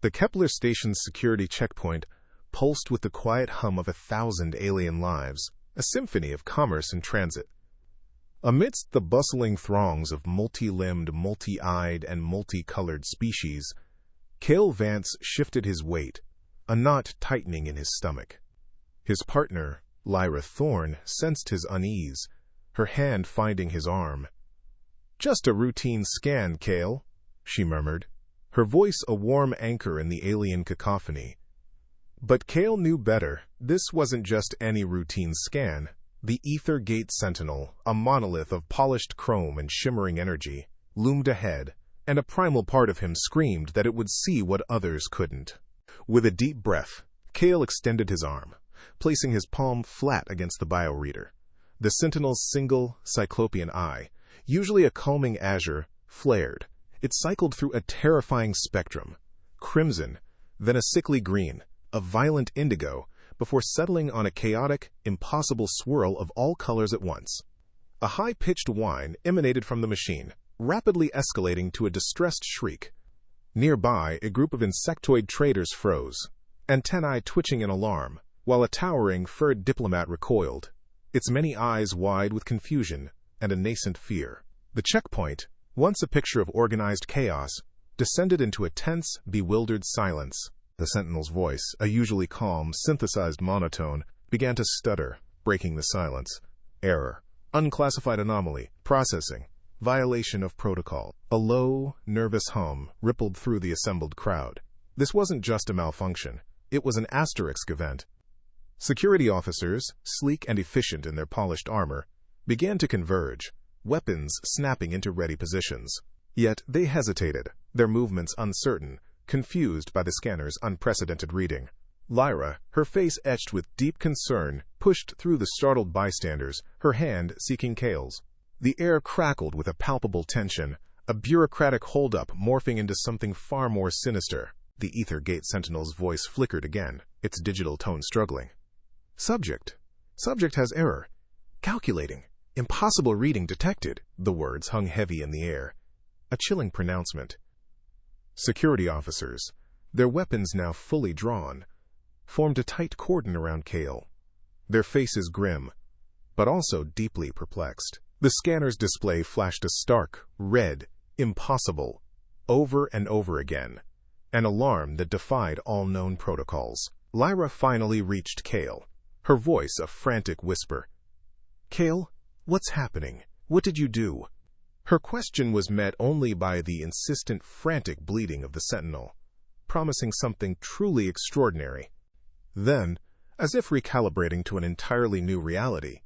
The Kepler station's security checkpoint pulsed with the quiet hum of 1,000 alien lives, a symphony of commerce and transit. Amidst the bustling throngs of multi-limbed, multi-eyed, and multicolored species, Kael Vance shifted his weight, a knot tightening in his stomach. His partner, Lyra Thorne, sensed his unease, her hand finding his arm. "Just a routine scan, Kael," she murmured, her voice a warm anchor in the alien cacophony. But Kael knew better. This wasn't just any routine scan. The Ether Gate Sentinel, a monolith of polished chrome and shimmering energy, loomed ahead, and a primal part of him screamed that it would see what others couldn't. With a deep breath, Kael extended his arm, placing his palm flat against the bioreader. The Sentinel's single, cyclopean eye, usually a calming azure, flared. It cycled through a terrifying spectrum, crimson, then a sickly green, a violent indigo, before settling on a chaotic, impossible swirl of all colors at once. A high-pitched whine emanated from the machine, rapidly escalating to a distressed shriek. Nearby, a group of insectoid traders froze, antennae twitching in alarm, while a towering, furred diplomat recoiled, its many eyes wide with confusion and a nascent fear. The checkpoint, once a picture of organized chaos, descended into a tense, bewildered silence. The Sentinel's voice, a usually calm, synthesized monotone, began to stutter, breaking the silence. "Error. Unclassified anomaly. Processing. Violation of protocol." A low, nervous hum rippled through the assembled crowd. This wasn't just a malfunction. It was an asterisk event. Security officers, sleek and efficient in their polished armor, began to converge, weapons snapping into ready positions. Yet they hesitated, their movements uncertain, confused by the scanner's unprecedented reading. Lyra, her face etched with deep concern, pushed through the startled bystanders, her hand seeking Kael's. The air crackled with a palpable tension, a bureaucratic holdup morphing into something far more sinister. The Ether Gate Sentinel's voice flickered again, its digital tone struggling. Subject has error. Calculating. Impossible reading detected." The words hung heavy in the air. A chilling pronouncement. Security officers, their weapons now fully drawn, formed a tight cordon around Kael, their faces grim, but also deeply perplexed. The scanner's display flashed a stark, red, impossible, over and over again, an alarm that defied all known protocols. Lyra finally reached Kael, her voice a frantic whisper. "Kael, what's happening? What did you do?" Her question was met only by the insistent, frantic bleating of the Sentinel, promising something truly extraordinary. Then, as if recalibrating to an entirely new reality,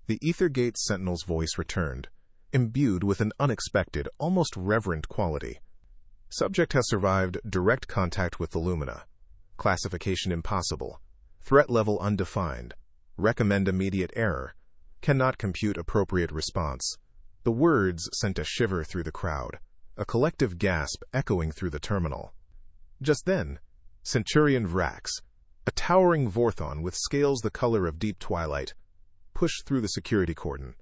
the Ether Gate Sentinel's voice returned, imbued with an unexpected, almost reverent quality. "Subject has survived direct contact with the Lumina. Classification impossible. Threat level undefined. Recommend immediate error. Cannot compute appropriate response." The words sent a shiver through the crowd, a collective gasp echoing through the terminal. Just then, Centurion Vrax, a towering Vorthon with scales the color of deep twilight, pushed through the security cordon.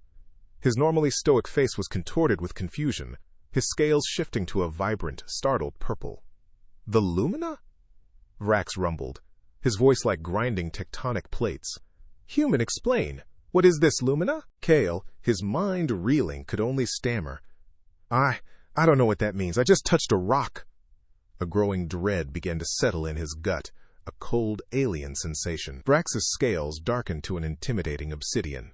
His normally stoic face was contorted with confusion, his scales shifting to a vibrant, startled purple. "The Lumina?" Vrax rumbled, his voice like grinding tectonic plates. "Human, explain. What is this Lumina?" Kael, his mind reeling, could only stammer. I don't know what that means. I just touched a rock." A growing dread began to settle in his gut, a cold alien sensation. Vrax's scales darkened to an intimidating obsidian.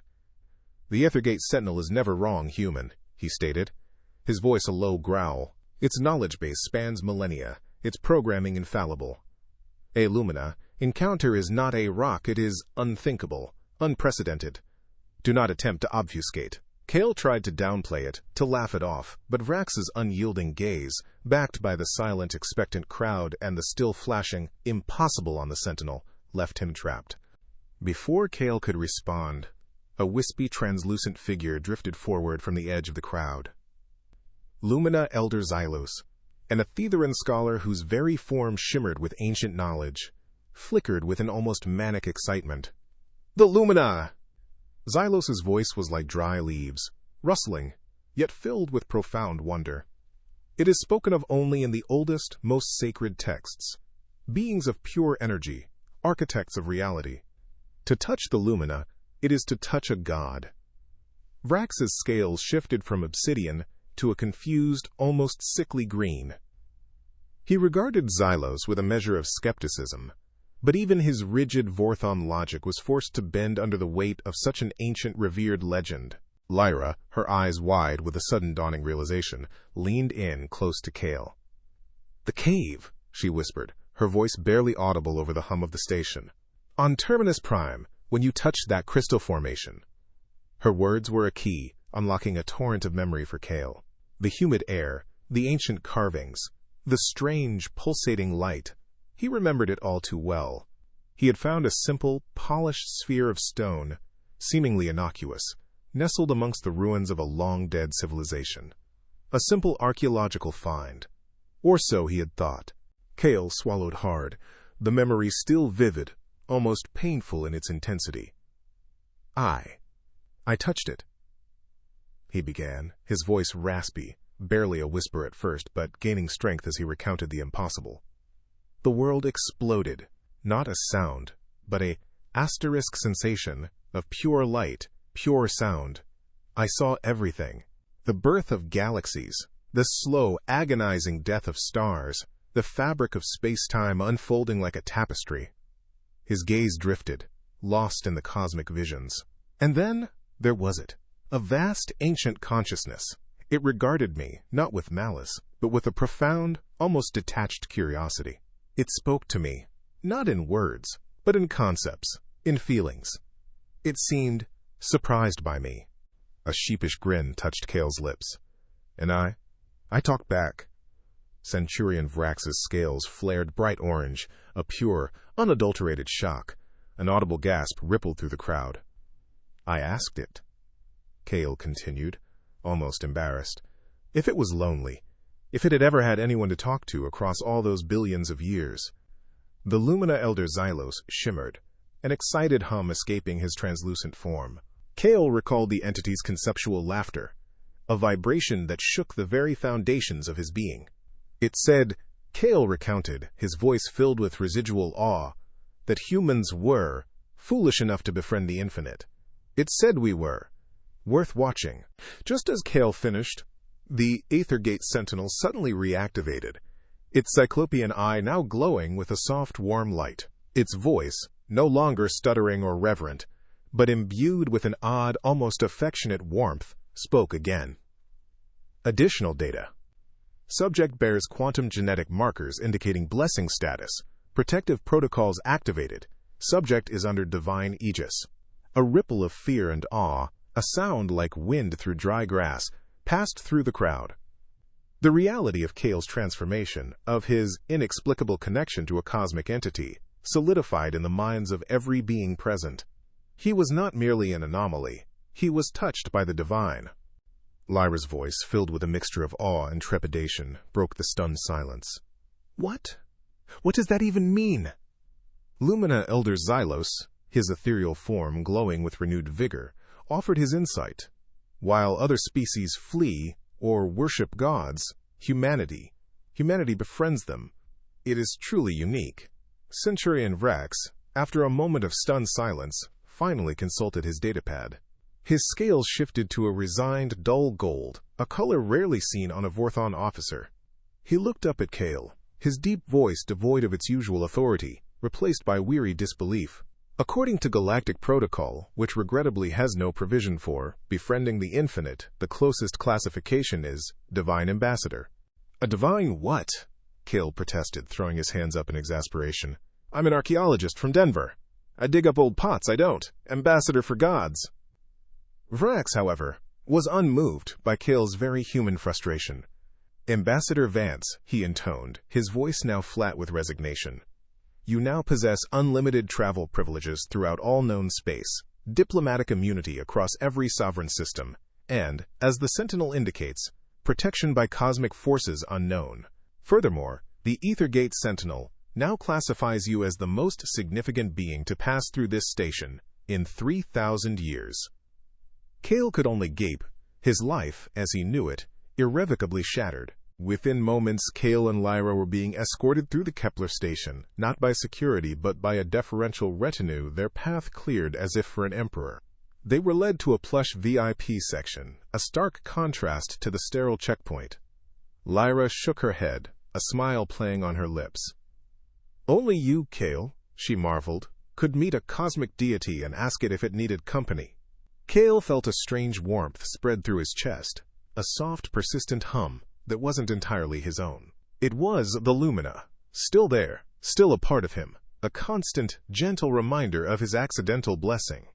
"The Ethergate Sentinel is never wrong, human," he stated, his voice a low growl. "Its knowledge base spans millennia, its programming infallible. A Lumina, encounter is not a rock, it is unthinkable, unprecedented. Do not attempt to obfuscate." Kael tried to downplay it, to laugh it off, but Vrax's unyielding gaze, backed by the silent, expectant crowd and the still flashing "impossible" on the Sentinel, left him trapped. Before Kael could respond, a wispy, translucent figure drifted forward from the edge of the crowd. Lumina Elder Xylos, an Aetheran scholar whose very form shimmered with ancient knowledge, flickered with an almost manic excitement. "The Lumina!" Xylos's voice was like dry leaves, rustling, yet filled with profound wonder. It is spoken of only in the oldest, most sacred texts. Beings of pure energy, architects of reality. To touch the lumina, it is to touch a god. Vrax's scales shifted from obsidian to a confused, almost sickly green. He regarded Xylos with a measure of skepticism, but even his rigid Vorthon logic was forced to bend under the weight of such an ancient, revered legend. Lyra, her eyes wide with a sudden dawning realization, leaned in close to Kael. "The cave," she whispered, her voice barely audible over the hum of the station. "On Terminus Prime, when you touched that crystal formation." Her words were a key, unlocking a torrent of memory for Kael. The humid air, the ancient carvings, the strange, pulsating light. He remembered it all too well. He had found a simple, polished sphere of stone, seemingly innocuous, nestled amongst the ruins of a long-dead civilization. A simple archaeological find. Or so he had thought. Kael swallowed hard, the memory still vivid, almost painful in its intensity. I touched it," he began, his voice raspy, barely a whisper at first, but gaining strength as he recounted the impossible. The world exploded, not a sound, but a asterisk sensation of pure light, pure sound. I saw everything. The birth of galaxies, the slow, agonizing death of stars, the fabric of space-time unfolding like a tapestry. His gaze drifted, lost in the cosmic visions. And then there was it, a vast ancient consciousness. It regarded me, not with malice, but with a profound, almost detached curiosity. It spoke to me, not in words, but in concepts, in feelings. It seemed surprised by me. A sheepish grin touched Kael's lips. And I talked back. Centurion Vrax's scales flared bright orange, a pure, unadulterated shock. An audible gasp rippled through the crowd. "I asked it," Kael continued, almost embarrassed. "If it was lonely, if it had ever had anyone to talk to across all those billions of years." The Lumina Elder Xylos shimmered, an excited hum escaping his translucent form. Kael recalled the entity's conceptual laughter, a vibration that shook the very foundations of his being. It said, Kael recounted, his voice filled with residual awe, that humans were foolish enough to befriend the infinite. It said we were worth watching. Just as Kael finished, the Aethergate Sentinel suddenly reactivated, its cyclopean eye now glowing with a soft, warm light. Its voice, no longer stuttering or reverent, but imbued with an odd, almost affectionate warmth, spoke again. Additional data. Subject bears quantum genetic markers indicating blessing status. Protective protocols activated. Subject is under divine aegis. A ripple of fear and awe, a sound like wind through dry grass, passed through the crowd. The reality of Kael's transformation, of his inexplicable connection to a cosmic entity, solidified in the minds of every being present. He was not merely an anomaly. He was touched by the divine. Lyra's voice, filled with a mixture of awe and trepidation, broke the stunned silence. "What? What does that even mean?" Lumina Elder Xylos, his ethereal form glowing with renewed vigor, offered his insight. While other species flee or worship gods, humanity befriends them. It is truly unique. Centurion Vrax, after a moment of stunned silence, finally consulted his datapad. His scales shifted to a resigned, dull gold, a color rarely seen on a Vorthon officer. He looked up at Kael, his deep voice devoid of its usual authority, replaced by weary disbelief. According to galactic protocol, which regrettably has no provision for befriending the infinite, the closest classification is divine ambassador. "A divine what?" Kael protested, throwing his hands up in exasperation. "I'm an archaeologist from Denver. I dig up old pots, I don't. Ambassador for gods." Vrax, however, was unmoved by Kael's very human frustration. "Ambassador Vance," he intoned, his voice now flat with resignation. "You now possess unlimited travel privileges throughout all known space, diplomatic immunity across every sovereign system, and, as the Sentinel indicates, protection by cosmic forces unknown. Furthermore, the Aethergate Sentinel now classifies you as the most significant being to pass through this station in 3,000 years." Kael could only gape, his life, as he knew it, irrevocably shattered. Within moments, Kael and Lyra were being escorted through the Kepler station, not by security but by a deferential retinue, their path cleared as if for an emperor. They were led to a plush VIP section, a stark contrast to the sterile checkpoint. Lyra shook her head, a smile playing on her lips. "Only you, Kael," she marveled, "could meet a cosmic deity and ask it if it needed company." Kael felt a strange warmth spread through his chest, a soft, persistent hum that wasn't entirely his own. It was the Lumina, still there, still a part of him, a constant, gentle reminder of his accidental blessing.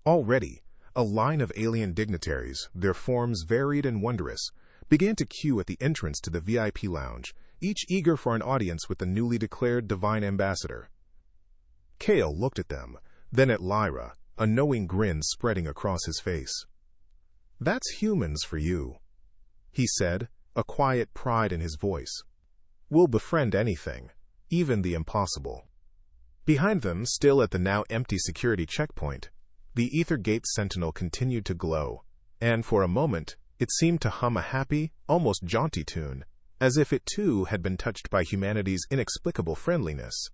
Already, a line of alien dignitaries, their forms varied and wondrous, began to queue at the entrance to the VIP lounge, each eager for an audience with the newly declared divine ambassador. Kael looked at them, then at Lyra, a knowing grin spreading across his face. "That's humans for you," he said, a quiet pride in his voice. "We'll befriend anything, even the impossible." Behind them, still at the now empty security checkpoint, the ether gate sentinel continued to glow, and for a moment, it seemed to hum a happy, almost jaunty tune, as if it too had been touched by humanity's inexplicable friendliness.